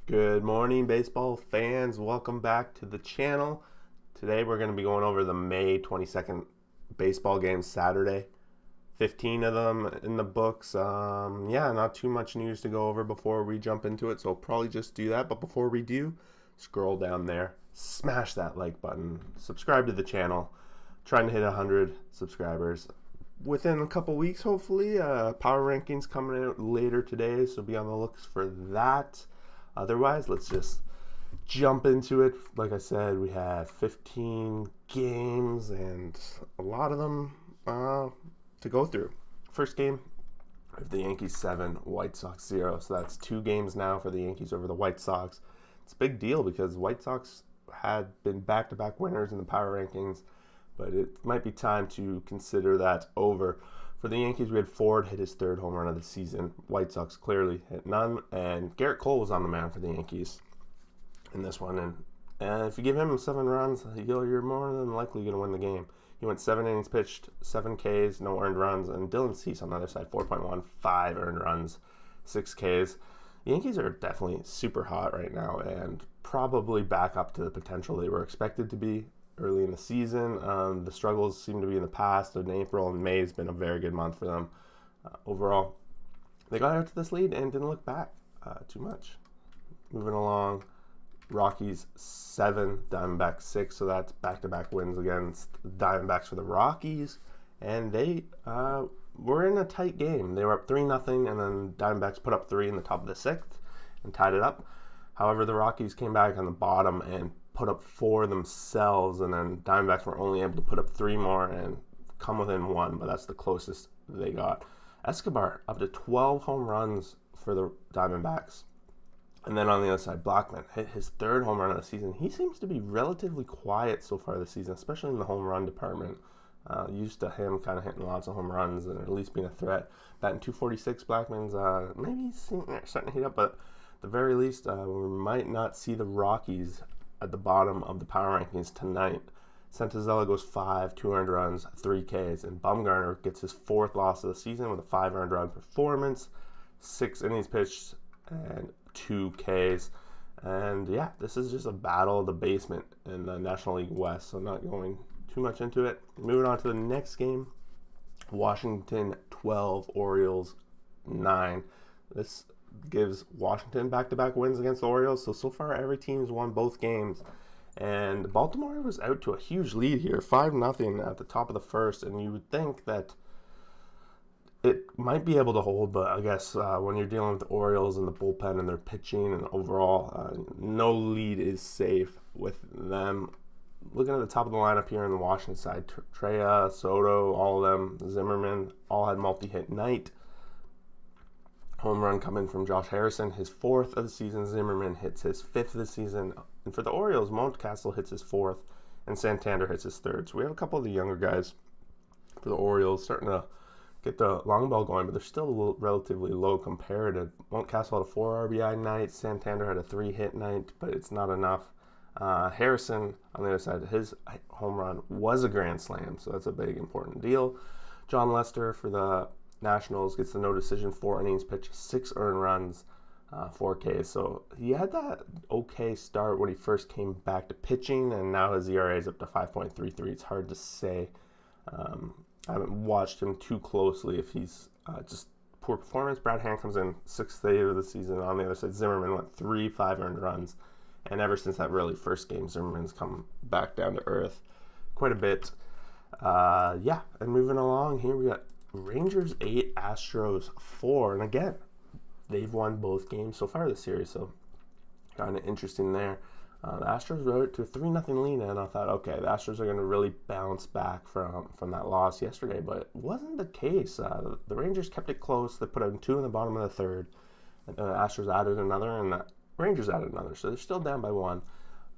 Good morning, baseball fans. Welcome back to the channel. Today we're going to be going over the May 22nd baseball games Saturday. 15 of them in the books. Yeah, not too much news to go over before we jump into it, so I'll probably just do that. But before we do, scroll down there, smash that like button, subscribe to the channel. Trying to hit 100 subscribers within a couple weeks, hopefully. Power rankings coming out later today, so be on the looks for that. Otherwise, let's just jump into it. Like I said, we have 15 games and a lot of them to go through. First game, we have the Yankees 7, White Sox 0. So that's 2 games now for the Yankees over the White Sox. It's a big deal because White Sox had been back-to-back winners in the power rankings, but it might be time to consider that over. For the Yankees, we had Ford hit his 3rd home run of the season. White Sox clearly hit none, and Garrett Cole was on the mound for the Yankees in this one. And if you give him 7 runs, you're more than likely going to win the game. He went 7 innings pitched, 7 Ks, no earned runs, and Dylan Cease on the other side, 4.1, 5 earned runs, 6 Ks. The Yankees are definitely super hot right now and probably back up to the potential they were expected to be early in the season. The struggles seem to be in the past, and April and May has been a very good month for them. Overall, they got out to this lead and didn't look back too much. Moving along, Rockies 7, Diamondbacks 6, so that's back-to-back wins against the Diamondbacks for the Rockies, and they were in a tight game. They were up 3-0, and then Diamondbacks put up 3 in the top of the 6th and tied it up. However, the Rockies came back on the bottom and put up 4 themselves, and then Diamondbacks were only able to put up 3 more and come within 1, but that's the closest they got. Escobar up to 12 home runs for the Diamondbacks. And then on the other side, Blackman hit his 3rd home run of the season. He seems to be relatively quiet so far this season, especially in the home run department. Used to him kind of hitting lots of home runs and at least being a threat. Batting .246, Blackman's maybe starting to heat up, but at the very least, we might not see the Rockies at the bottom of the power rankings tonight. Santazella goes 5, 2 earned runs, 3 Ks, and Bumgarner gets his 4th loss of the season with a 5 earned run performance, 6 innings pitched, and 2 Ks. And yeah, this is just a battle of the basement in the National League West, so not going too much into it. Moving on to the next game, Washington 12, Orioles 9. This gives Washington back-to-back wins against the Orioles. So far, every team's won both games. And Baltimore was out to a huge lead here, 5-0 at the top of the first. And you would think that it might be able to hold, but I guess when you're dealing with the Orioles and the bullpen and their pitching and overall, no lead is safe with them. Looking at the top of the lineup here on the Washington side, Treya, Soto, all of them, Zimmerman, all had multi-hit night. Home run coming from Josh Harrison, his 4th of the season. Zimmerman hits his 5th of the season. And for the Orioles, Mountcastle hits his 4th, and Santander hits his 3rd. So we have a couple of the younger guys for the Orioles starting to get the long ball going, but they're still relatively low comparative. Mountcastle had a 4 RBI night. Santander had a 3-hit night, but it's not enough. Harrison, on the other side, his home run was a grand slam, so that's a big, important deal. John Lester for the Nationals gets the no decision, 4 innings pitched, 6 earned runs, 4 Ks. So he had that okay start when he first came back to pitching, and now his ERA is up to 5.33. It's hard to say. I haven't watched him too closely if he's just poor performance. Brad Hand comes in 6th day of the season. On the other side, Zimmerman went 3 5 earned runs. And ever since that really first game, Zimmerman's come back down to earth quite a bit. Yeah, and moving along here, we got Rangers 8, Astros 4. And again, they've won both games so far this series, so kind of interesting there. The Astros rode to a 3-0 lead, and I thought, okay, the Astros are going to really bounce back from that loss yesterday, but it wasn't the case. The Rangers kept it close. They put out 2 in the bottom of the 3rd. And the Astros added another, and the Rangers added another, so they're still down by 1.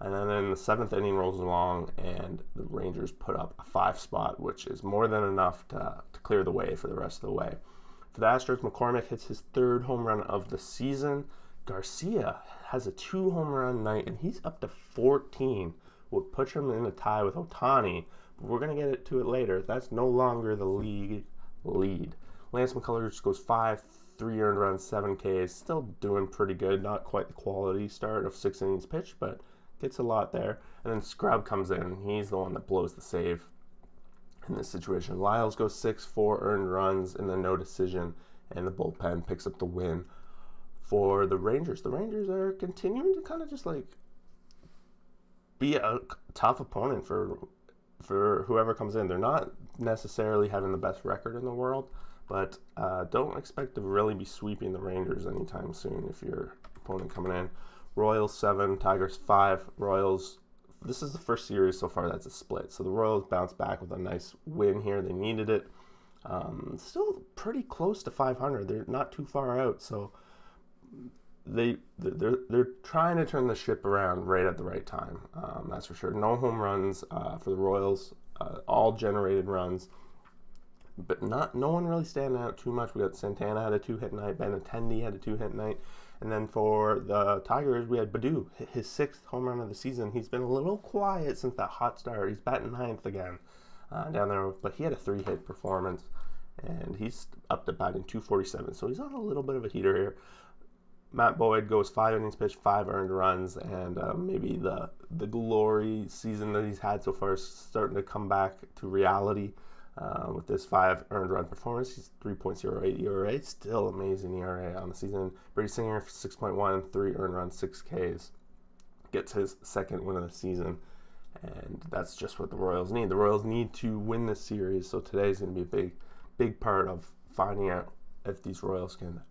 And then the 7th inning rolls along, and the Rangers put up a 5 spot, which is more than enough to clear the way for the rest of the way. For the Astros, McCormick hits his 3rd home run of the season. Garcia has a 2 home run night, and he's up to 14, would put him in a tie with Ohtani. But we're going to get to it later. That's no longer the league lead. Lance McCullers goes 5, 3 earned runs, 7 Ks. Still doing pretty good. Not quite the quality start of 6 innings pitched, but gets a lot there. And then Scrub comes in. He's the one that blows the save in this situation. Lyles goes 6, 4 earned runs, and then no decision. And the bullpen picks up the win for the Rangers. The Rangers are continuing to kind of just like be a tough opponent for whoever comes in. They're not necessarily having the best record in the world, but don't expect to really be sweeping the Rangers anytime soon if your opponent coming in. Royals 7, Tigers 5. Royals, this is the first series so far that's a split. So the Royals bounced back with a nice win here. They needed it. Still pretty close to 500. They're not too far out, so they're trying to turn the ship around right at the right time. That's for sure. No home runs for the Royals. All generated runs, but no one really standing out too much. We got Santana had a 2-hit night. Benintendi had a 2-hit night. And then for the Tigers, we had Baddoo, his 6th home run of the season. He's been a little quiet since that hot start. He's batting 9th again down there, but he had a 3-hit performance, and he's up to batting 247. So he's on a little bit of a heater here. Matt Boyd goes 5 innings pitched, 5 earned runs, and maybe the glory season that he's had so far is starting to come back to reality with this 5 earned run performance. He's 3.08 ERA, still amazing ERA on the season. Brady Singer 6.1, 3 earned runs, 6 Ks, gets his 2nd win of the season, and that's just what the Royals need. The Royals need to win this series, so today's going to be a big part of finding out if these Royals can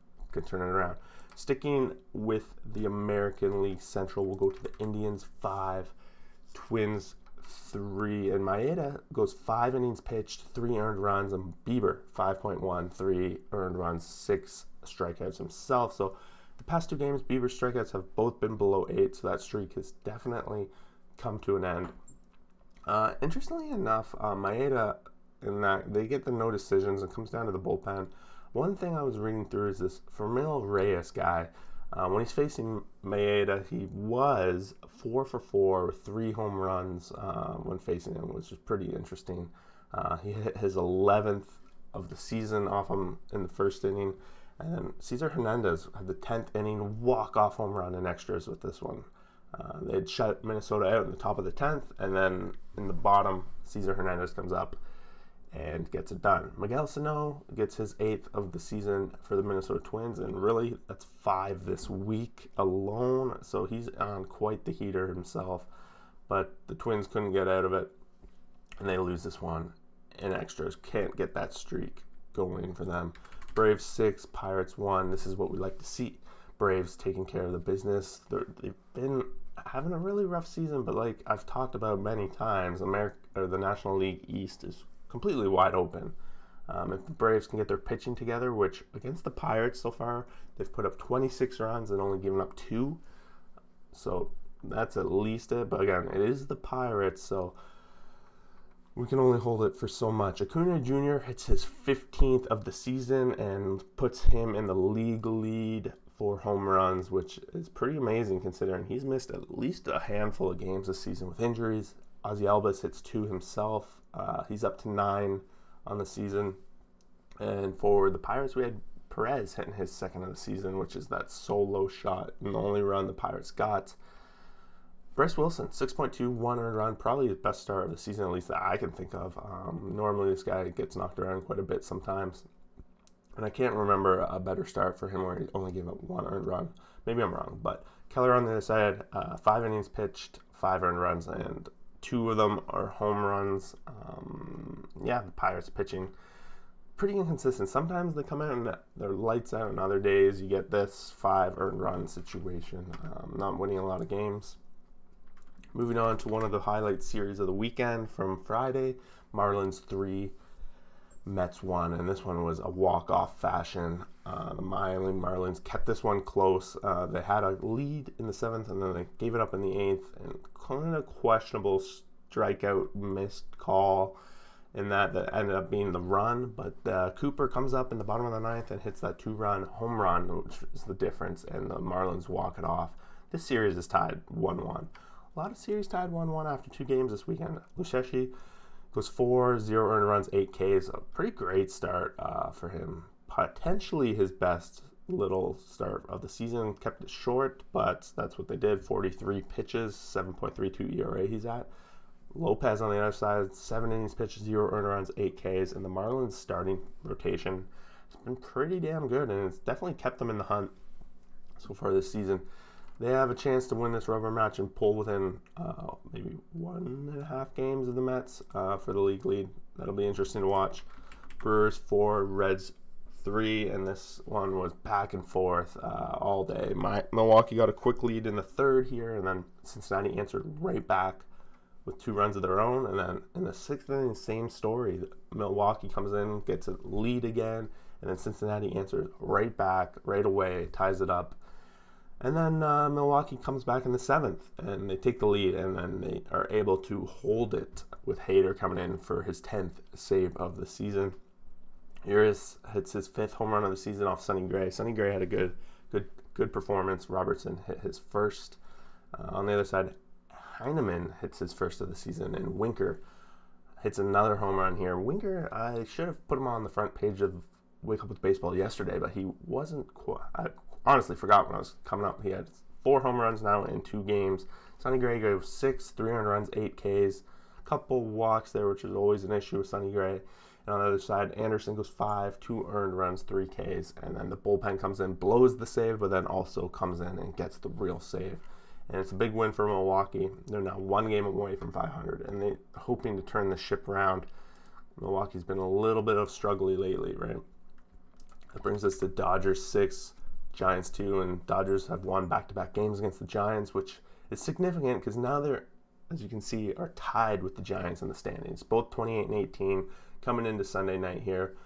turn it around. Sticking with the American League Central, we'll go to the Indians 5, Twins 3, and Maeda goes 5 innings pitched, 3 earned runs, and Bieber 5.1, 3 earned runs, 6 strikeouts himself. So the past 2 games, Bieber's strikeouts have both been below 8, so that streak has definitely come to an end. Interestingly enough, Maeda, in that they get the no decisions, and comes down to the bullpen. One thing I was reading through is this Fermil Reyes guy. When he's facing Maeda, he was 4 for 4 with 3 home runs when facing him, which is pretty interesting. He hit his 11th of the season off him in the 1st inning. And then Cesar Hernandez had the 10th inning walk-off home run in extras with this one. They had shut Minnesota out in the top of the 10th, and then in the bottom, Cesar Hernandez comes up and gets it done. Miguel Sano gets his 8th of the season for the Minnesota Twins, and really, that's 5 this week alone, so he's on quite the heater himself, but the Twins couldn't get out of it, and they lose this one in extras. Can't get that streak going for them. Braves 6, Pirates 1. This is what we like to see. Braves taking care of the business. They've been having a really rough season, but like I've talked about many times, the National League East is completely wide open. If the Braves can get their pitching together, which against the Pirates so far, they've put up 26 runs and only given up 2. So that's at least it. But again, it is the Pirates, so we can only hold it for so much. Acuña Jr. hits his 15th of the season and puts him in the league lead for home runs, which is pretty amazing considering he's missed at least a handful of games this season with injuries. Ozzy Albies hits 2 himself. He's up to 9 on the season. And for the Pirates, we had Perez hitting his 2nd of the season, which is that solo shot and the only run the Pirates got. Bryce Wilson, 6.2, 1 earned run, probably the best start of the season, at least that I can think of. Normally this guy gets knocked around quite a bit sometimes, and I can't remember a better start for him where he only gave up 1 earned run. Maybe I'm wrong, but Keller on the other side, 5 innings pitched, 5 earned runs, and 2 of them are home runs. The Pirates pitching pretty inconsistent. Sometimes they come out and they're lights out, and other days you get this 5 earned run situation. Not winning a lot of games. Moving on to one of the highlight series of the weekend from Friday, Marlins 3, Mets 1, and this one was a walk-off fashion. The Miami Marlins kept this one close. They had a lead in the 7th, and then they gave it up in the 8th, and kind of questionable strikeout missed call in that ended up being the run, but Cooper comes up in the bottom of the 9th and hits that 2-run home run, which is the difference, and the Marlins walk it off. This series is tied 1-1. A lot of series tied 1-1 after 2 games this weekend. Lucchesi goes 4, 0 earned runs, 8 Ks. A pretty great start for him. potentially his best little start of the season. Kept it short, but that's what they did. 43 pitches, 7.32 ERA he's at. Lopez on the other side, 7 innings pitched, 0 earned runs, 8 Ks, and the Marlins starting rotation has been pretty damn good, and it's definitely kept them in the hunt so far this season. They have a chance to win this rubber match and pull within maybe 1.5 games of the Mets for the league lead. That'll be interesting to watch. Brewers 4, Reds 3, and this one was back and forth all day. Milwaukee got a quick lead in the third here, and then Cincinnati answered right back with 2 runs of their own. And then in the 6th inning, same story. Milwaukee comes in, gets a lead again, and then Cincinnati answers right back, right away, ties it up. And then Milwaukee comes back in the 7th, and they take the lead, and then they are able to hold it with Hader coming in for his 10th save of the season. Urias hits his 5th home run of the season off Sonny Gray. Sonny Gray had a good performance. Robertson hit his first. On the other side, Heineman hits his first of the season, and Winker hits another home run here. Winker, I should have put him on the front page of Wake Up With Baseball yesterday, but he wasn't quite. I honestly forgot when I was coming up. He had 4 home runs now in 2 games. Sonny Gray goes 6, 300 runs, 8 Ks. A couple walks there, which is always an issue with Sonny Gray. And on the other side, Anderson goes 5, 2 earned runs, 3 Ks. And then the bullpen comes in, blows the save, but then also comes in and gets the real save. And it's a big win for Milwaukee. They're now 1 game away from 500, and they're hoping to turn the ship around. Milwaukee's been a little bit of struggling lately, right? That brings us to Dodgers 6, Giants 2, and Dodgers have won back-to-back games against the Giants, which is significant because now they're, as you can see, are tied with the Giants in the standings. Both 28 and 18 coming into Sunday night here.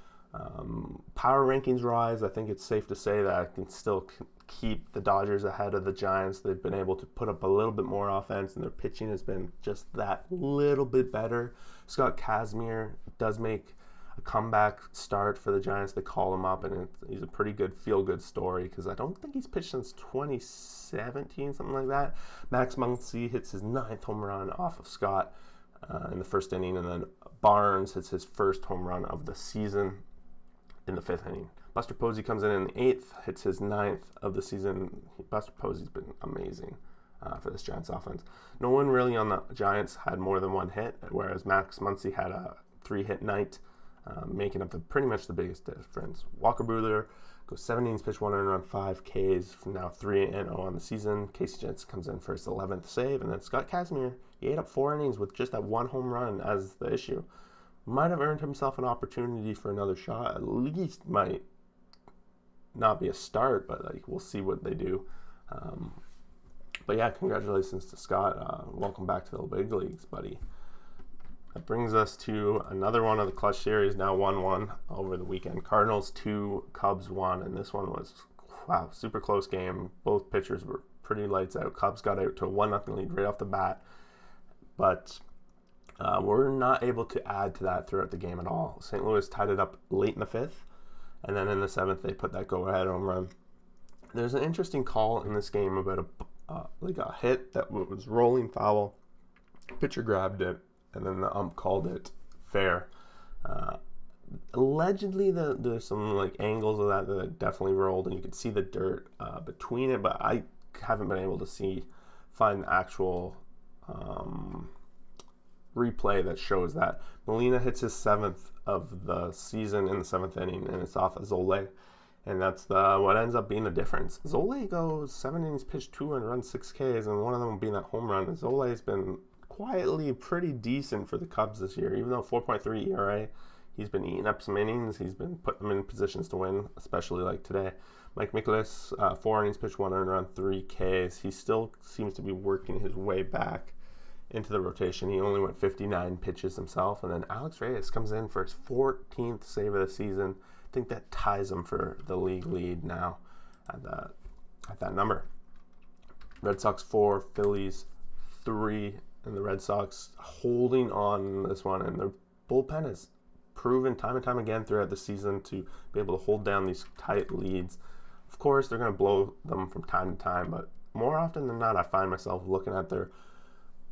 Power rankings rise. I think it's safe to say that I can still keep the Dodgers ahead of the Giants. They've been able to put up a little bit more offense, and their pitching has been just that little bit better. Scott Kazmir does make a comeback start for the Giants. They call him up, and he's a pretty good feel-good story because I don't think he's pitched since 2017, something like that. Max Muncy hits his 9th home run off of Scott in the 1st inning, and then Barnes hits his 1st home run of the season in the 5th inning. Buster Posey comes in the 8th, hits his 9th of the season. Buster Posey's been amazing for this Giants offense. No one really on the Giants had more than 1 hit, whereas Max Muncy had a 3-hit night, making up pretty much the biggest difference. Walker Buehler goes 7 innings, pitched 1 earned run, 5 Ks, now 3-0 on the season. Casey Jensen comes in for his 11th save, and then Scott Kazmir, he ate up 4 innings with just that 1 home run as the issue. Might have earned himself an opportunity for another shot. At least might not be a start, but like we'll see what they do. But yeah, congratulations to Scott. Welcome back to the big leagues, buddy. That brings us to another one of the clutch series, now 1-1 over the weekend. Cardinals 2, Cubs 1, and this one was, wow, super close game. Both pitchers were pretty lights out. Cubs got out to a 1-0 lead right off the bat, but we're not able to add to that throughout the game at all. St. Louis tied it up late in the 5th, and then in the 7th they put that go-ahead home run. There's an interesting call in this game about a hit that was rolling foul. Pitcher grabbed it, and then the ump called it fair. Allegedly, there's some like angles of that definitely rolled, and you could see the dirt between it, but I haven't been able to find the actual replay that shows that. Molina hits his 7th of the season in the 7th inning, and it's off of Zole, and that's what ends up being the difference. Zole goes 7 innings pitched, 2 and runs, 6 Ks, and one of them being that home run. Zole has been quietly pretty decent for the Cubs this year, even though 4.3 ERA. He's been eating up some innings. He's been putting them in positions to win, especially like today. Mike Mikolas, 4 innings pitched, 1 earned run, 3 Ks. He still seems to be working his way back into the rotation. He only went 59 pitches himself. And then Alex Reyes comes in for his 14th save of the season. I think that ties him for the league lead now at that number. Red Sox 4, Phillies 3, and the Red Sox holding on this one. And their bullpen has proven time and time again throughout the season to be able to hold down these tight leads. Of course, they're going to blow them from time to time, but more often than not, I find myself looking at their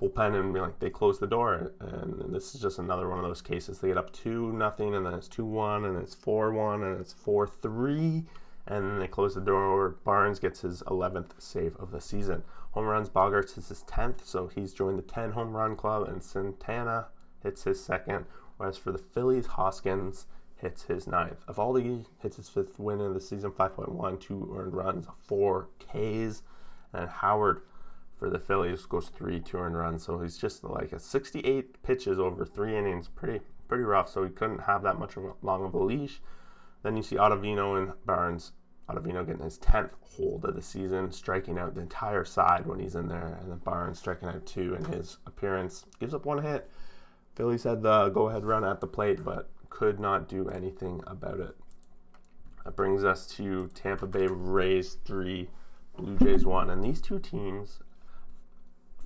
bullpen and be like, they close the door. And this is just another one of those cases. They get up 2-0, and then it's 2-1, and it's 4-1, and it's 4-3, and then they close the door. Barnes gets his 11th save of the season. Home runs, Bogaerts is his 10th, so he's joined the 10 home run club, and Santana hits his 2nd. Whereas for the Phillies, Hoskins hits his 9th. Evaldi hits his 5th win of the season, 5.1, 2 earned runs, 4 Ks. And Howard for the Phillies goes 3 2-earned runs. So he's just like a 68 pitches over 3 innings. Pretty rough. So he couldn't have that much long of a leash. Then you see Ottavino and Barnes. Ottavino getting his 10th hold of the season, striking out the entire side when he's in there. And then Barnes striking out 2 in his appearance. Gives up 1 hit. Phillies had the go-ahead run at the plate, but could not do anything about it. That brings us to Tampa Bay Rays 3, Blue Jays 1. And these two teams,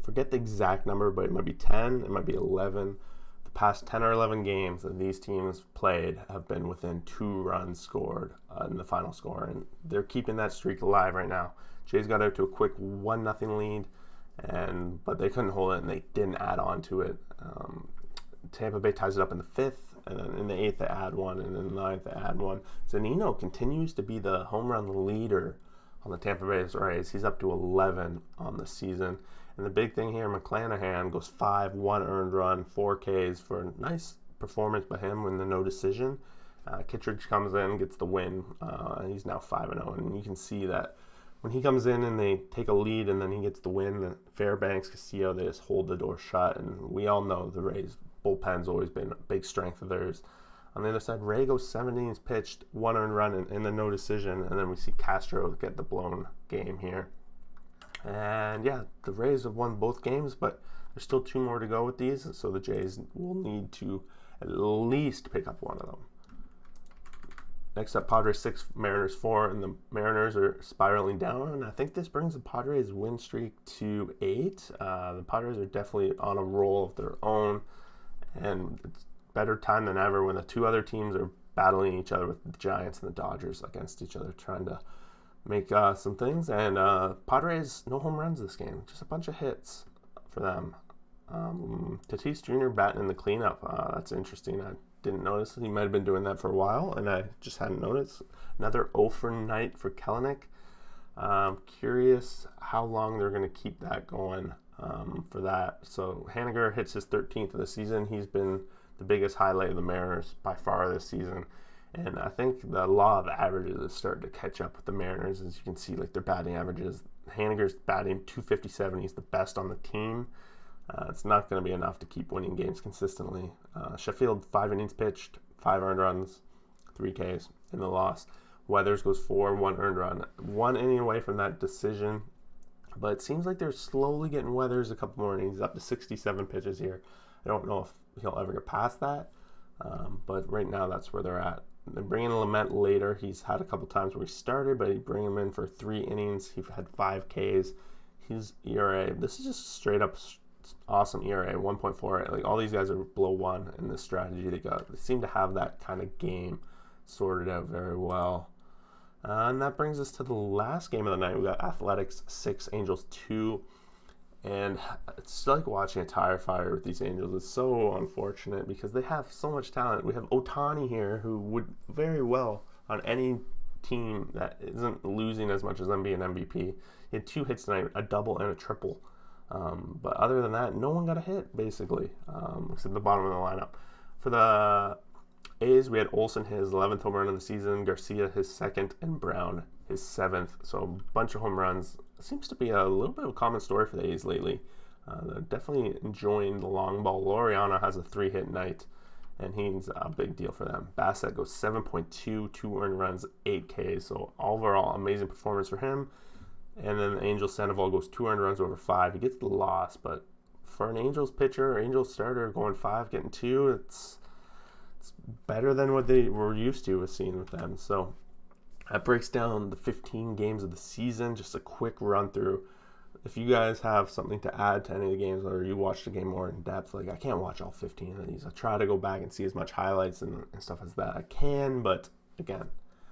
forget the exact number, but it might be 10, it might be 11. The past 10 or 11 games that these teams played have been within 2 runs scored in the final score. And they're keeping that streak alive right now. Jays got out to a quick 1-0 lead, but they couldn't hold it, and they didn't add on to it. Tampa Bay ties it up in the 5th, and then in the 8th they add 1, and in the 9th they add 1. Zunino continues to be the home run leader on the Tampa Bay Rays. He's up to 11 on the season. And the big thing here, McClanahan goes 5, 1 earned run, 4 Ks for a nice performance by him in the no decision. Kittredge comes in, gets the win, and he's now 5-0. And you can see that when he comes in and they take a lead and then he gets the win, Fairbanks, Castillo, they just hold the door shut. And we all know the Rays bullpen's always been a big strength of theirs. On the other side, Ray goes 7 innings pitched, 1 earned run in the no decision, and then we see Castro get the blown game here. And yeah, the Rays have won both games, but there's still 2 more to go with these, so the Jays will need to at least pick up one of them. Next up, Padres 6, Mariners 4, and the Mariners are spiraling down. And I think this brings the Padres win streak to 8. The Padres are definitely on a roll of their own, and it's better time than ever when the 2 other teams are battling each other with the Giants and the Dodgers against each other, trying to make some things. And Padres, no home runs this game, just a bunch of hits for them. Tatis Jr. batting in the cleanup. That's interesting. I didn't notice. He might have been doing that for a while, and I just hadn't noticed. Another 0 for night for Kelenic. Curious how long they're going to keep that going for that. So Haniger hits his 13th of the season. He's been the biggest highlight of the Mariners by far this season. And I think the law of averages is starting to catch up with the Mariners. As you can see, like their batting averages. Haniger's batting .257. He's the best on the team. It's not going to be enough to keep winning games consistently. Sheffield, 5 innings pitched, 5 earned runs, 3 Ks in the loss. Weathers goes 4, 1 earned run. 1 inning away from that decision. But it seems like they're slowly getting Weathers a couple more innings, up to 67 pitches here. I don't know if he'll ever get past that. But right now, that's where they're at. They bring in Lament later. He's had a couple times where he started, but he bring him in for 3 innings. He had 5 Ks. His ERA, this is just straight up awesome ERA, 1.4. Like all these guys are below 1 in this strategy they got. They seem to have that kind of game sorted out very well. And that brings us to the last game of the night. We got Athletics 6, Angels 2. And it's like watching a tire fire with these Angels. It's so unfortunate because they have so much talent. We have Ohtani here, who would very well on any team that isn't losing as much as them being MVP. He had 2 hits tonight, a double and a triple. But other than that, no one got a hit, basically, except the bottom of the lineup. For the A's, we had Olsen, his 11th home run of the season, Garcia, his 2nd, and Brown, his 7th. So a bunch of home runs. It seems to be a little bit of a common story for the A's lately. They're definitely enjoying the long ball. Laureano has a 3-hit night, and he's a big deal for them. Bassett goes 7.2, 2 earned runs, 8 Ks. So overall, amazing performance for him. And then the Angels Sandoval goes 2 earned runs over 5. He gets the loss, but for an Angels pitcher, Angels starter going 5, getting 2, it's better than what they were used to with seeing with them. So that breaks down the 15 games of the season. Just a quick run through. If you guys have something to add to any of the games, or you watch the game more in depth, like I can't watch all 15 of these. I try to go back and see as much highlights and stuff as that I can, but again,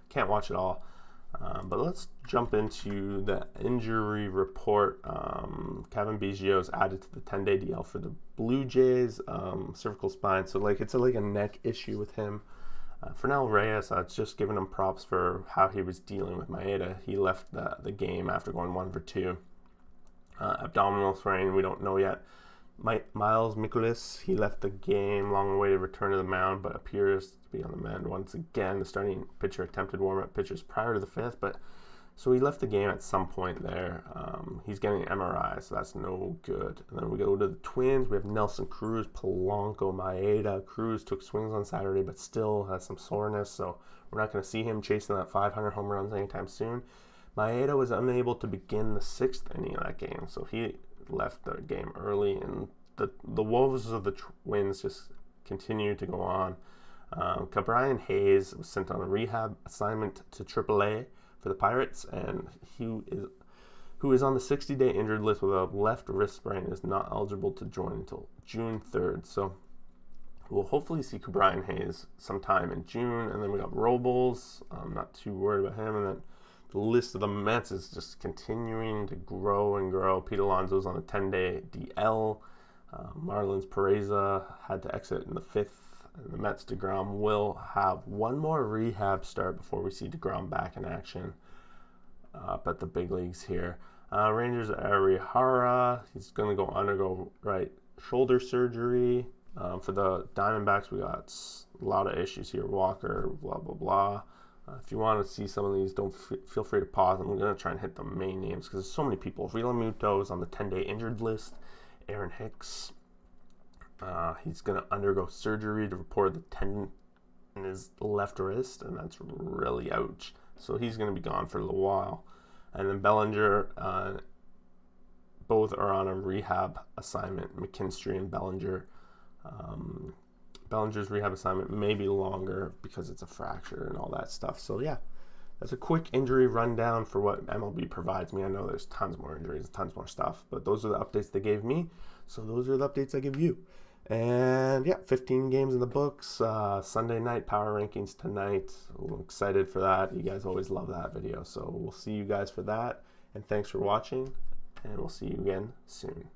can't watch it all. But let's jump into the injury report. Kevin Biggio's added to the 10-day DL for the Blue Jays, cervical spine. So it's like a neck issue with him. Fernell Reyes, it's just giving him props for how he was dealing with Maeda. He left the game after going 1 for 2. Abdominal sprain, we don't know yet. Miles Mikolas, he left the game, long awaited return to the mound, but appears to be on the mend once again. The starting pitcher attempted warm-up pitches prior to the 5th, but so he left the game at some point there. He's getting an MRI, so that's no good. And then we go to the Twins. We have Nelson Cruz, Polanco, Maeda. Cruz took swings on Saturday, but still has some soreness, so we're not going to see him chasing that 500 home runs anytime soon. Maeda was unable to begin the 6th inning of that game, so he left the game early, and the woes of the Twins just continue to go on. Brian Hayes was sent on a rehab assignment to AAA for the Pirates, and who is on the 60-day injured list with a left wrist sprain, is not eligible to join until June 3rd. So we'll hopefully see Brian Hayes sometime in June, and then we got Robles. I'm not too worried about him, and then the list of the Mets is just continuing to grow and grow. Pete Alonso's on a 10-day DL. Marlins Pereza had to exit in the 5th. And the Mets DeGrom will have one more rehab start before we see DeGrom back in action up at the big leagues here. Rangers Arihara, he's going to undergo right shoulder surgery. For the Diamondbacks, we got a lot of issues here. Walker, blah, blah, blah. If you want to see some of these, feel free to pause. I'm going to try and hit the main names because there's so many people. Realmuto is on the 10-day injured list. Aaron Hicks, he's going to undergo surgery to repair the tendon in his left wrist, and that's really ouch. So he's going to be gone for a little while. And then Bellinger, both are on a rehab assignment, McKinstry and Bellinger. Bellinger's rehab assignment may be longer because it's a fracture and all that stuff. So yeah, that's a quick injury rundown for what MLB provides me. I know there's tons more injuries, tons more stuff, but those are the updates they gave me. So those are the updates I give you. And yeah, 15 games in the books. Sunday night power rankings tonight. I'm excited for that. You guys always love that video. So we'll see you guys for that. And thanks for watching. And we'll see you again soon.